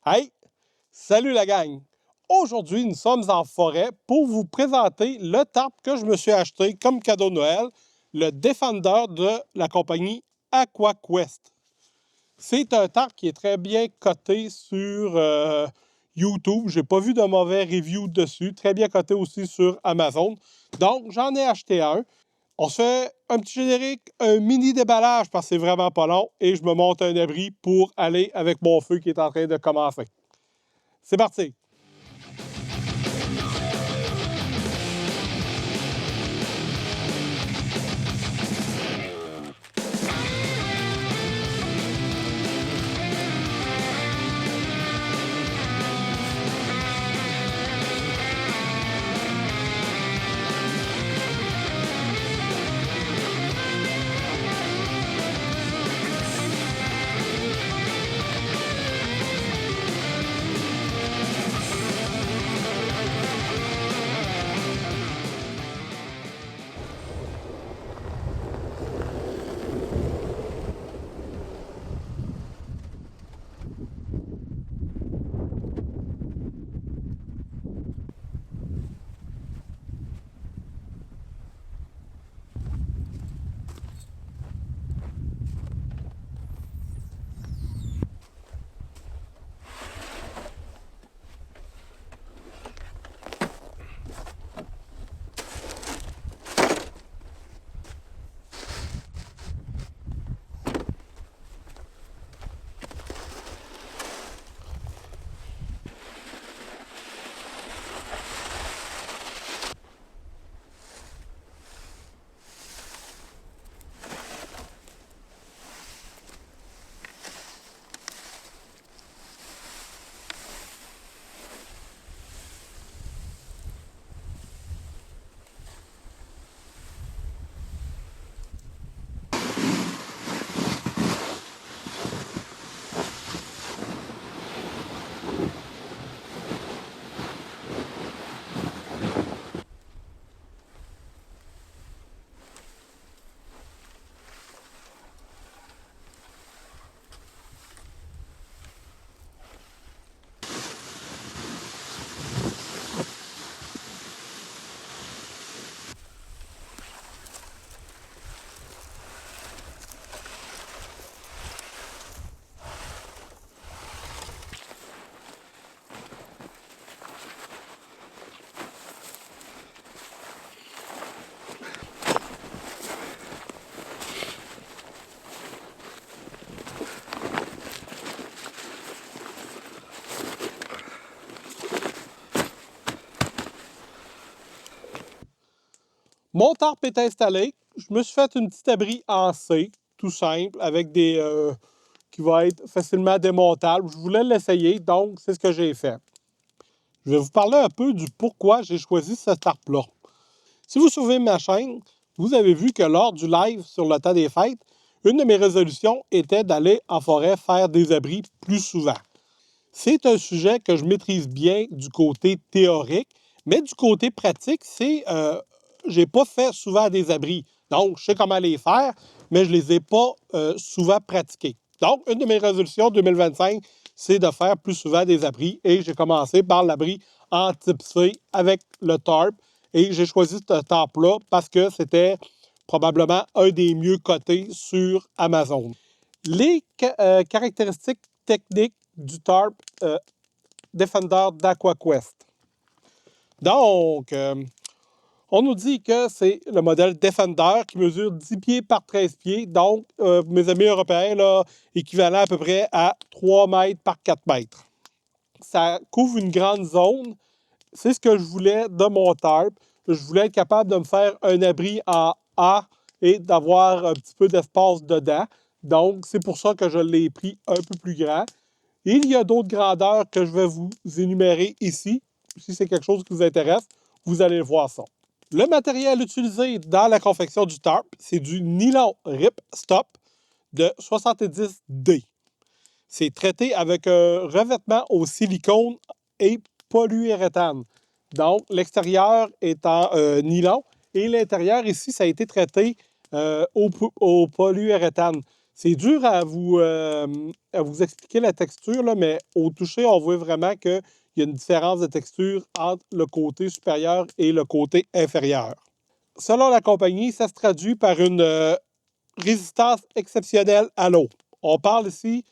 Hey, salut la gang! Aujourd'hui, nous sommes en forêt pour vous présenter le tarp que je me suis acheté comme cadeau de Noël, le Defender de la compagnie AquaQuest. C'est un tarp qui est très bien coté sur YouTube. Je n'ai pas vu de mauvais reviews dessus. Très bien coté aussi sur Amazon. Donc, j'en ai acheté un. On se fait un petit générique, un mini déballage parce que c'est vraiment pas long et je me monte un abri pour aller avec mon feu qui est en train de commencer. C'est parti! Mon tarp est installé. Je me suis fait une petite abri en C, tout simple, avec des qui va être facilement démontable. Je voulais l'essayer, donc c'est ce que j'ai fait. Je vais vous parler un peu du pourquoi j'ai choisi ce tarp-là. Si vous suivez ma chaîne, vous avez vu que lors du live sur le temps des fêtes, une de mes résolutions était d'aller en forêt faire des abris plus souvent. C'est un sujet que je maîtrise bien du côté théorique, mais du côté pratique, j'ai pas fait souvent des abris. Donc, je sais comment les faire, mais je les ai pas souvent pratiqués. Donc, une de mes résolutions 2025, c'est de faire plus souvent des abris et j'ai commencé par l'abri en type C avec le tarp et j'ai choisi ce tarp-là parce que c'était probablement un des mieux cotés sur Amazon. Les caractéristiques techniques du tarp Defender d'AquaQuest. Donc, on nous dit que c'est le modèle Defender qui mesure 10 pieds par 13 pieds. Donc, mes amis européens, là, équivalent à peu près à 3 mètres par 4 mètres. Ça couvre une grande zone. C'est ce que je voulais de mon tarp. Je voulais être capable de me faire un abri en A et d'avoir un petit peu d'espace dedans. Donc, c'est pour ça que je l'ai pris un peu plus grand. Il y a d'autres grandeurs que je vais vous énumérer ici. Si c'est quelque chose qui vous intéresse, vous allez voir ça. Le matériel utilisé dans la confection du tarp, c'est du nylon Rip Stop de 70D. C'est traité avec un revêtement au silicone et polyuréthane. Donc, l'extérieur est en nylon et l'intérieur ici, ça a été traité au polyuréthane. C'est dur à vous expliquer la texture, là, mais au toucher, on voit vraiment qu'il y a une différence de texture entre le côté supérieur et le côté inférieur. Selon la compagnie, ça se traduit par une résistance exceptionnelle à l'eau. On parle ici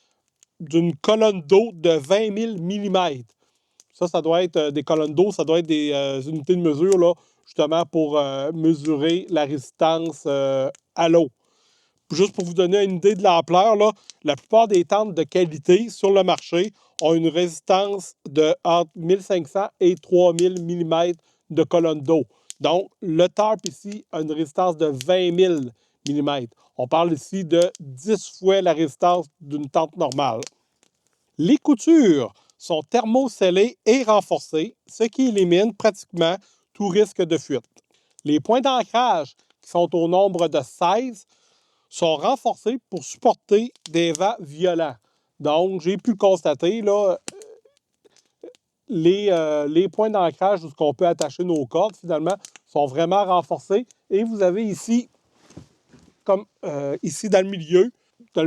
d'une colonne d'eau de 20 000 mm. Ça doit être des colonnes d'eau, ça doit être des unités de mesure, là, justement, pour mesurer la résistance à l'eau. Juste pour vous donner une idée de l'ampleur, là, la plupart des tentes de qualité sur le marché ont une résistance de entre 1500 et 3000 mm de colonne d'eau. Donc, le tarp ici a une résistance de 20 000 mm. On parle ici de 10 fois la résistance d'une tente normale. Les coutures sont thermoscellées et renforcées, ce qui élimine pratiquement tout risque de fuite. Les points d'ancrage, qui sont au nombre de 16, sont renforcés pour supporter des vents violents. Donc, j'ai pu constater, là, les points d'ancrage où on peut attacher nos cordes, finalement, sont vraiment renforcés. Et vous avez ici, comme ici dans le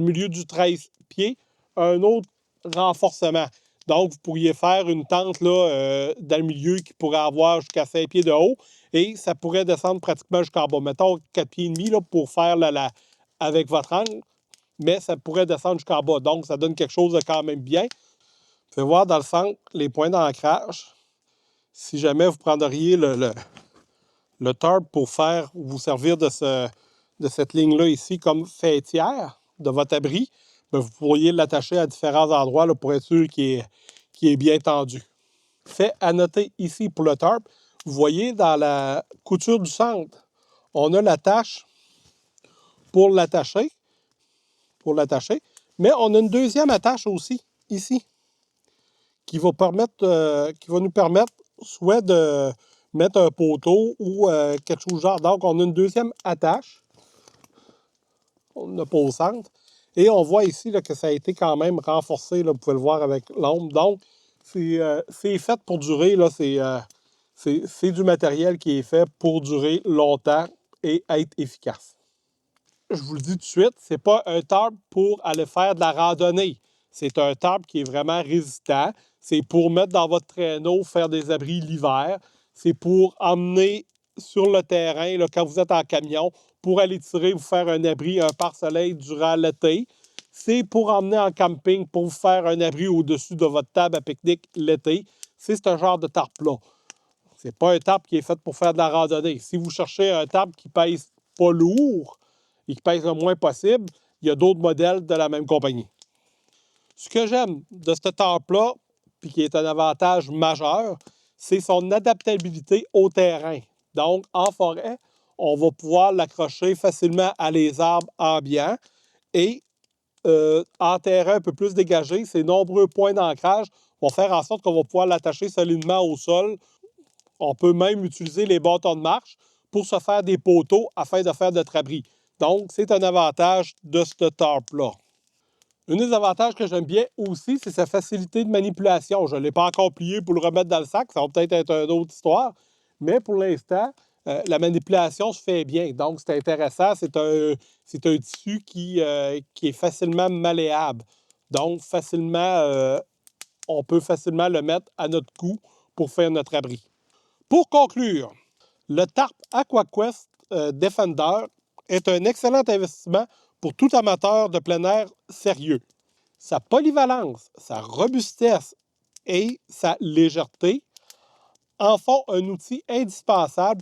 milieu du 13 pieds, un autre renforcement. Donc, vous pourriez faire une tente là, dans le milieu qui pourrait avoir jusqu'à 5 pieds de haut et ça pourrait descendre pratiquement jusqu'en bas. Mettons 4 pieds et demi là, pour faire avec votre angle, mais ça pourrait descendre jusqu'en bas. Donc, ça donne quelque chose de quand même bien. Vous pouvez voir dans le centre les points d'ancrage. Si jamais vous prendriez le tarp pour vous servir de cette ligne-là ici comme faîtière de votre abri, bien, vous pourriez l'attacher à différents endroits là, pour être sûr qu'il est bien tendu. Fait à noter ici pour le tarp, vous voyez dans la couture du centre, on a l'attache pour l'attacher, mais on a une deuxième attache aussi ici qui va nous permettre soit de mettre un poteau ou quelque chose du genre. Donc, on a une deuxième attache. On n'a pas au centre. Et on voit ici là, que ça a été quand même renforcé. Là, vous pouvez le voir avec l'ombre. Donc, c'est fait pour durer. Là, c'est du matériel qui est fait pour durer longtemps et être efficace. Je vous le dis tout de suite, c'est pas un tarp pour aller faire de la randonnée. C'est un tarp qui est vraiment résistant. C'est pour mettre dans votre traîneau, faire des abris l'hiver. C'est pour emmener sur le terrain, là, quand vous êtes en camion, pour aller tirer, vous faire un abri, un pare-soleil durant l'été. C'est pour emmener en camping, pour vous faire un abri au-dessus de votre table à pique-nique l'été. C'est ce genre de tarp-là. C'est pas un tarp qui est fait pour faire de la randonnée. Si vous cherchez un tarp qui pèse pas lourd et qui pèse le moins possible, il y a d'autres modèles de la même compagnie. Ce que j'aime de ce tarp-là, puis qui est un avantage majeur, c'est son adaptabilité au terrain. Donc, en forêt, on va pouvoir l'accrocher facilement à les arbres ambiants et en terrain un peu plus dégagé, ces nombreux points d'ancrage vont faire en sorte qu'on va pouvoir l'attacher solidement au sol. On peut même utiliser les bâtons de marche pour se faire des poteaux afin de faire notre abri. Donc, c'est un avantage de ce tarp-là. Un des avantages que j'aime bien aussi, c'est sa facilité de manipulation. Je ne l'ai pas encore plié pour le remettre dans le sac, ça va peut-être être une autre histoire, mais pour l'instant, la manipulation se fait bien. Donc, c'est intéressant. C'est un tissu qui est facilement malléable. Donc, on peut facilement le mettre à notre cou pour faire notre abri. Pour conclure, le tarp AquaQuest Defender est un excellent investissement pour tout amateur de plein air sérieux. Sa polyvalence, sa robustesse et sa légèreté en font un outil indispensable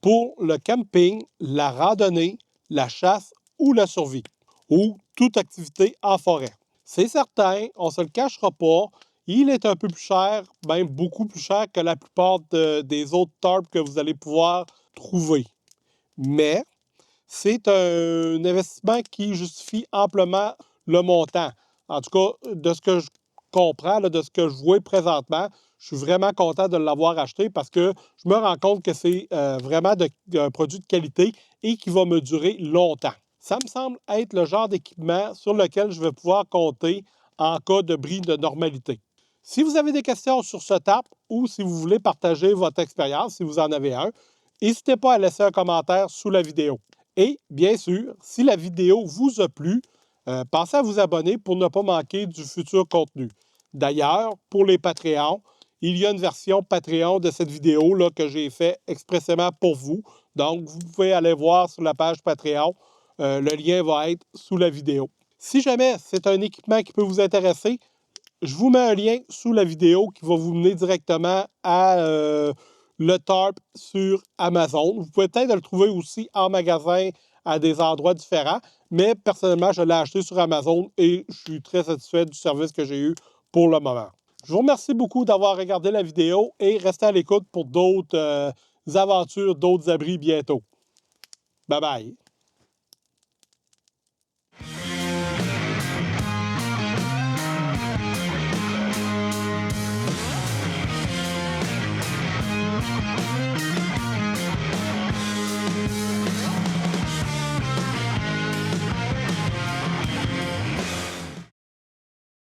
pour le camping, la randonnée, la chasse ou la survie, ou toute activité en forêt. C'est certain, on ne se le cachera pas, il est un peu plus cher, même beaucoup plus cher que la plupart des autres tarps que vous allez pouvoir trouver. Mais c'est un investissement qui justifie amplement le montant. En tout cas, de ce que je comprends, là, de ce que je vois présentement, je suis vraiment content de l'avoir acheté parce que je me rends compte que c'est vraiment un produit de qualité et qui va me durer longtemps. Ça me semble être le genre d'équipement sur lequel je vais pouvoir compter en cas de bris de normalité. Si vous avez des questions sur ce tarp ou si vous voulez partager votre expérience, si vous en avez un, n'hésitez pas à laisser un commentaire sous la vidéo. Et bien sûr, si la vidéo vous a plu, pensez à vous abonner pour ne pas manquer du futur contenu. D'ailleurs, pour les Patreons, il y a une version Patreon de cette vidéo là, que j'ai fait expressément pour vous. Donc, vous pouvez aller voir sur la page Patreon. Le lien va être sous la vidéo. Si jamais c'est un équipement qui peut vous intéresser, je vous mets un lien sous la vidéo qui va vous mener directement à le tarp sur Amazon. Vous pouvez peut-être le trouver aussi en magasin à des endroits différents, mais personnellement, je l'ai acheté sur Amazon et je suis très satisfait du service que j'ai eu pour le moment. Je vous remercie beaucoup d'avoir regardé la vidéo et restez à l'écoute pour d'autres aventures, d'autres abris bientôt. Bye bye!